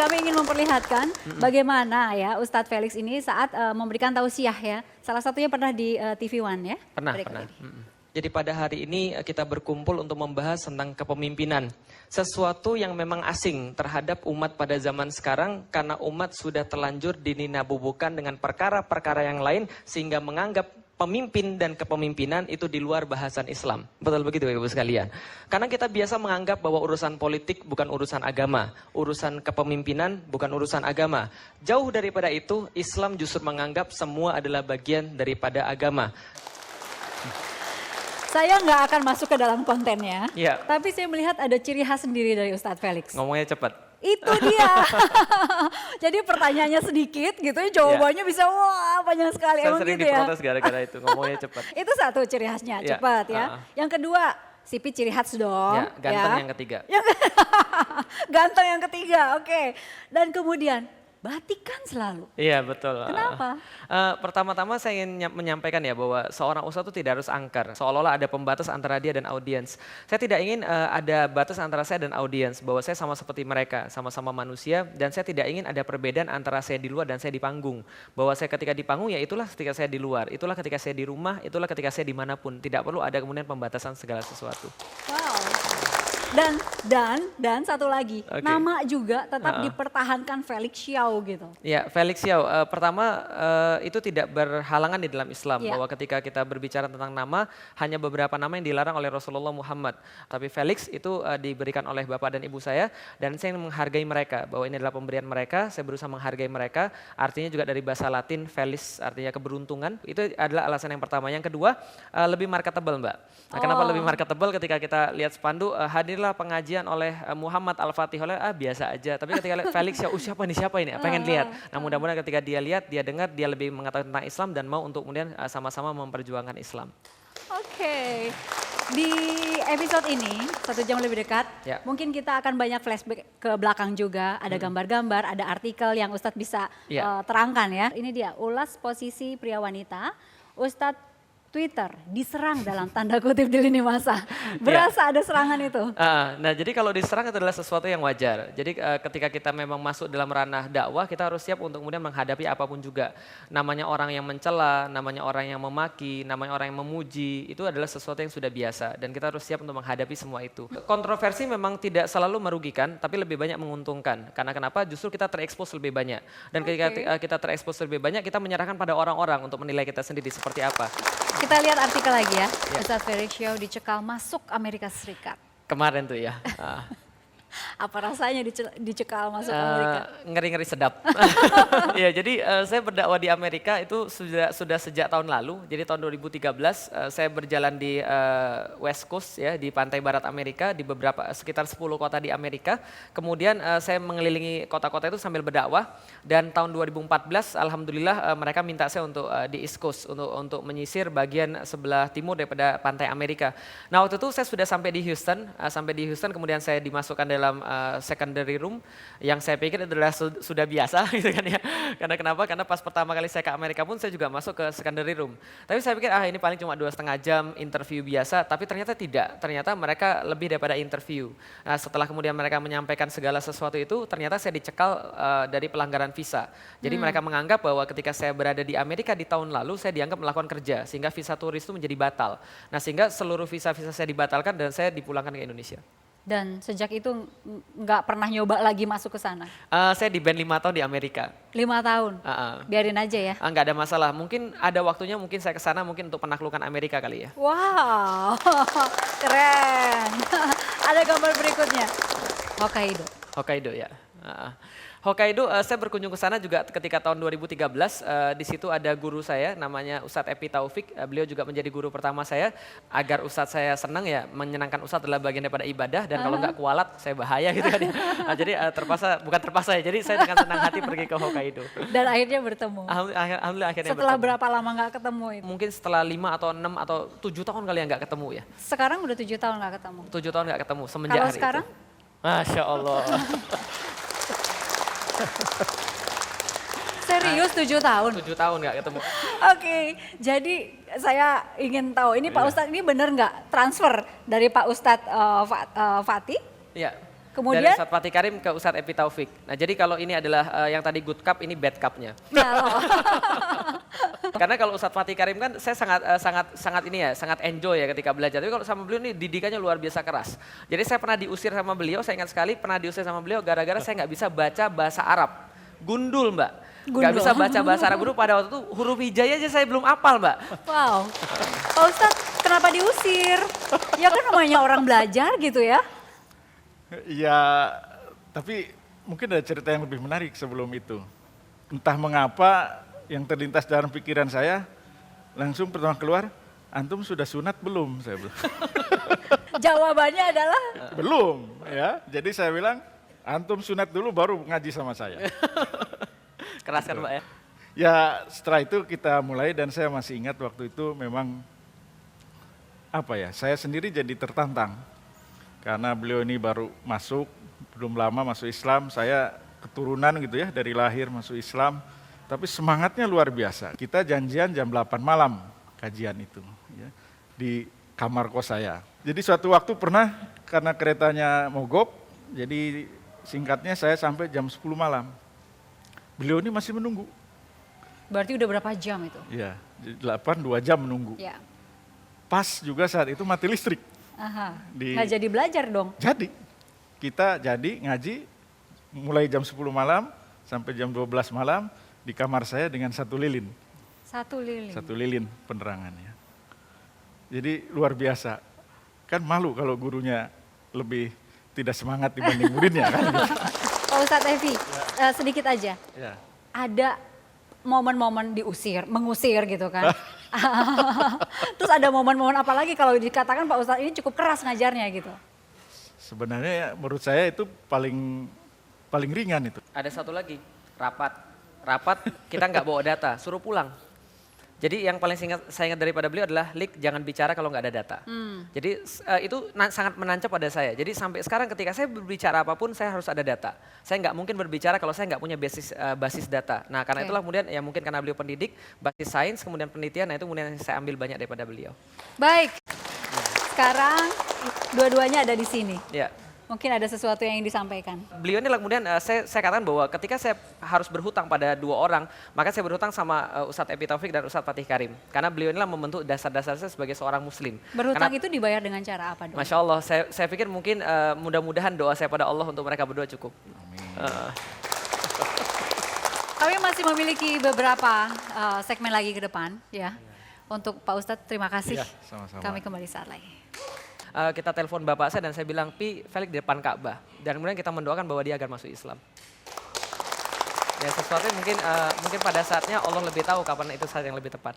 kami ingin memperlihatkan bagaimana ya Ustadz Felix ini saat memberikan tausiah ya. Salah satunya pernah di TV One ya? Pernah. Jadi pada hari ini kita berkumpul untuk membahas tentang kepemimpinan. Sesuatu yang memang asing terhadap umat pada zaman sekarang karena umat sudah terlanjur dininabubukan dengan perkara-perkara yang lain sehingga menganggap pemimpin dan kepemimpinan itu di luar bahasan Islam. Betul begitu Ibu sekalian. Karena kita biasa menganggap bahwa urusan politik bukan urusan agama. Urusan kepemimpinan bukan urusan agama. Jauh daripada itu, Islam justru menganggap semua adalah bagian daripada agama. Saya nggak akan masuk ke dalam kontennya, Ya. tapi saya melihat ada ciri khas sendiri dari Ustadz Felix. Ngomongnya cepat. Itu dia. Jadi pertanyaannya sedikit gitu, jawabannya bisa wah banyak sekali. Saya Emang sering gitu ya. diprotes gara-gara itu, ngomongnya cepat. Itu satu ciri khasnya, Ya. cepat ya. Yang kedua, Sipi ciri khas dong. Ya, ganteng yang ketiga. Ganteng yang ketiga, oke. Dan kemudian batikan selalu. Iya betul. Kenapa? Pertama-tama saya ingin menyampaikan ya bahwa seorang ustadz itu tidak harus angker. Seolah-olah ada pembatas antara dia dan audiens. Saya tidak ingin ada batas antara saya dan audiens. Bahwa saya sama seperti mereka, sama-sama manusia. Dan saya tidak ingin ada perbedaan antara saya di luar dan saya di panggung. Bahwa saya ketika di panggung ya itulah ketika saya di luar. Itulah ketika saya di rumah, itulah ketika saya dimanapun. Tidak perlu ada kemudian pembatasan segala sesuatu. Wow. Dan satu lagi, nama juga tetap dipertahankan Felix Xiao gitu. Ya, Felix Xiao. Pertama itu tidak berhalangan di dalam Islam bahwa ketika kita berbicara tentang nama hanya beberapa nama yang dilarang oleh Rasulullah Muhammad. Tapi Felix itu diberikan oleh bapak dan ibu saya dan saya menghargai mereka bahwa ini adalah pemberian mereka. Saya berusaha menghargai mereka. Artinya juga dari bahasa Latin Felix artinya keberuntungan. Itu adalah alasan yang pertama. Yang kedua lebih marketable Mbak. Nah, kenapa lebih marketable ketika kita lihat spanduk hadirlah pengajian oleh Muhammad Al-Fatih oleh biasa aja. Tapi ketika lihat Felix ya siapa ini? Pengen lihat. Nah mudah-mudahan ketika dia lihat, dia dengar, dia lebih mengetahui tentang Islam dan mau untuk kemudian sama-sama memperjuangkan Islam. Oke. Di episode ini, 1 jam lebih dekat, mungkin kita akan banyak flashback ke belakang juga. Ada gambar-gambar, ada artikel yang Ustadz bisa terangkan ya. Ini dia, ulas posisi pria wanita. Ustadz Twitter diserang dalam tanda kutip di lini masa. Berasa ada serangan itu? Nah jadi kalau diserang itu adalah sesuatu yang wajar. Jadi ketika kita memang masuk dalam ranah dakwah kita harus siap untuk kemudian menghadapi apapun juga. Namanya orang yang mencela, namanya orang yang memaki, namanya orang yang memuji, itu adalah sesuatu yang sudah biasa. Dan kita harus siap untuk menghadapi semua itu. Kontroversi memang tidak selalu merugikan tapi lebih banyak menguntungkan. Karena kenapa? Justru kita terekspos lebih banyak. Dan ketika kita terekspos lebih banyak kita menyerahkan pada orang-orang untuk menilai kita sendiri seperti apa. Kita lihat artikel lagi ya, Ustadz Felix Xiao dicekal masuk Amerika Serikat. Kemarin tuh ya. Apa rasanya dicekal masuk Amerika? Ngeri-ngeri sedap. Ya jadi saya berdakwah di Amerika itu sudah sejak tahun lalu. Jadi tahun 2013 saya berjalan di West Coast ya di pantai barat Amerika di sekitar 10 kota di Amerika. Kemudian saya mengelilingi kota-kota itu sambil berdakwah. Dan tahun 2014 alhamdulillah mereka minta saya untuk di East Coast untuk menyisir bagian sebelah timur daripada pantai Amerika. Nah waktu itu saya sudah sampai di Houston kemudian saya dimasukkan dalam secondary room yang saya pikir adalah sudah biasa gitu kan ya. Karena kenapa? Karena pas pertama kali saya ke Amerika pun saya juga masuk ke secondary room. Tapi saya pikir ini paling cuma 2,5 jam interview biasa, tapi ternyata tidak. Ternyata mereka lebih daripada interview. Nah, setelah kemudian mereka menyampaikan segala sesuatu itu, ternyata saya dicekal dari pelanggaran visa. Jadi mereka menganggap bahwa ketika saya berada di Amerika di tahun lalu saya dianggap melakukan kerja sehingga visa turis itu menjadi batal. Nah, sehingga seluruh visa-visa saya dibatalkan dan saya dipulangkan ke Indonesia. Dan sejak itu nggak pernah nyoba lagi masuk ke sana? Saya di band 5 tahun di Amerika. 5 tahun? Biarin aja ya? Nggak ada masalah, mungkin ada waktunya mungkin saya ke sana mungkin untuk penaklukan Amerika kali ya. Wow, keren. Ada gambar berikutnya, Hokkaido ya. Hokkaido saya berkunjung ke sana juga ketika tahun 2013. Di situ ada guru saya namanya Ustadz Epi Taufik. Beliau juga menjadi guru pertama saya. Agar Ustadz saya senang ya, menyenangkan Ustadz adalah bagian daripada ibadah dan kalau nggak kualat saya bahaya gitu kan. Jadi bukan terpaksa ya. Jadi saya dengan senang hati pergi ke Hokkaido. Dan akhirnya bertemu. Alhamdulillah akhirnya Setelah bertemu. berapa lama nggak ketemu itu? Mungkin setelah 5 atau 6 atau 7 tahun kali yang nggak ketemu ya. Sekarang udah 7 tahun nggak ketemu? 7 tahun nggak ketemu semenjak Kalau hari sekarang? itu. Masya Allah. Serius 7 tahun? 7 tahun nggak ketemu. Oke, jadi saya ingin tahu ini Pak Ustadz ini benar nggak transfer dari Pak Ustadz Fatih? Iya. Kemudian? Dari Ustadz Fatih Karim ke Ustadz Epi Taufik. Nah jadi kalau ini adalah yang tadi good cup, ini bad cupnya. Karena kalau Ustadz Fatih Karim kan saya sangat enjoy ya ketika belajar. Tapi kalau sama beliau ini didikannya luar biasa keras. Jadi saya pernah diusir sama beliau, saya ingat sekali pernah diusir sama beliau gara-gara saya nggak bisa baca bahasa Arab. Gundul Mbak. Nggak bisa baca bahasa Arab dulu, pada waktu itu huruf hijaiyah aja saya belum hafal Mbak. Wow, Pak Ustadz kenapa diusir? Ya kan namanya orang belajar gitu ya. Ya, tapi mungkin ada cerita yang lebih menarik sebelum itu. Entah mengapa yang terlintas dalam pikiran saya, langsung pertama keluar, antum sudah sunat belum? Saya bilang. Jawabannya adalah? Belum, ya. Jadi saya bilang, antum sunat dulu baru ngaji sama saya. Keras kan Mbak ya? Ya setelah itu kita mulai dan saya masih ingat waktu itu memang, saya sendiri jadi tertantang. Karena beliau ini baru masuk, belum lama masuk Islam, saya keturunan gitu ya, dari lahir masuk Islam. Tapi semangatnya luar biasa. Kita janjian jam 8 malam kajian itu, ya, di kamar kos saya. Jadi suatu waktu pernah, karena keretanya mogok, jadi singkatnya saya sampai jam 10 malam. Beliau ini masih menunggu. Berarti udah berapa jam itu? Iya, 2 jam menunggu. Ya. Pas juga saat itu mati listrik. Aha. Nggak jadi belajar dong? Jadi, kita jadi ngaji mulai jam 10 malam sampai jam 12 malam di kamar saya dengan 1 lilin. 1 lilin? 1 lilin penerangannya. Jadi luar biasa. Kan malu kalau gurunya lebih tidak semangat dibanding muridnya kan. Pak Ustadz Evi, sedikit aja. Ya. Ada momen-momen mengusir gitu kan. Terus ada momen-momen apa lagi kalau dikatakan Pak Ustadz ini cukup keras ngajarnya gitu? Sebenarnya menurut saya itu paling ringan itu. Ada satu lagi, rapat kita nggak bawa data, suruh pulang. Jadi yang paling saya ingat daripada beliau adalah, Lik jangan bicara kalau nggak ada data. Jadi itu sangat menancap pada saya. Jadi sampai sekarang ketika saya berbicara apapun saya harus ada data. Saya nggak mungkin berbicara kalau saya nggak punya basis data. Nah karena itulah kemudian ya mungkin karena beliau pendidik, basis sains, kemudian penelitian, nah itu kemudian saya ambil banyak daripada beliau. Baik, sekarang dua-duanya ada di sini. Ya. Mungkin ada sesuatu yang ingin disampaikan. Beliau ini kemudian saya katakan bahwa ketika saya harus berhutang pada 2 orang, maka saya berhutang sama Ustadz Epi Taufik dan Ustadz Fatih Karim. Karena beliau inilah membentuk dasar-dasar saya sebagai seorang muslim. Berhutang itu dibayar dengan cara apa dong? Masya Allah, saya pikir mungkin mudah-mudahan doa saya pada Allah untuk mereka berdua cukup. Amin. Kami masih memiliki beberapa segmen lagi ke depan ya. Untuk Pak Ustadz terima kasih. Ya, sama-sama. Kami kembali saat lagi. Kita telepon bapak saya dan saya bilang, Pi, Felix di depan Ka'bah. Dan kemudian kita mendoakan bahwa dia agar masuk Islam. Ya sesuatu yang mungkin pada saatnya Allah lebih tahu kapan itu saat yang lebih tepat.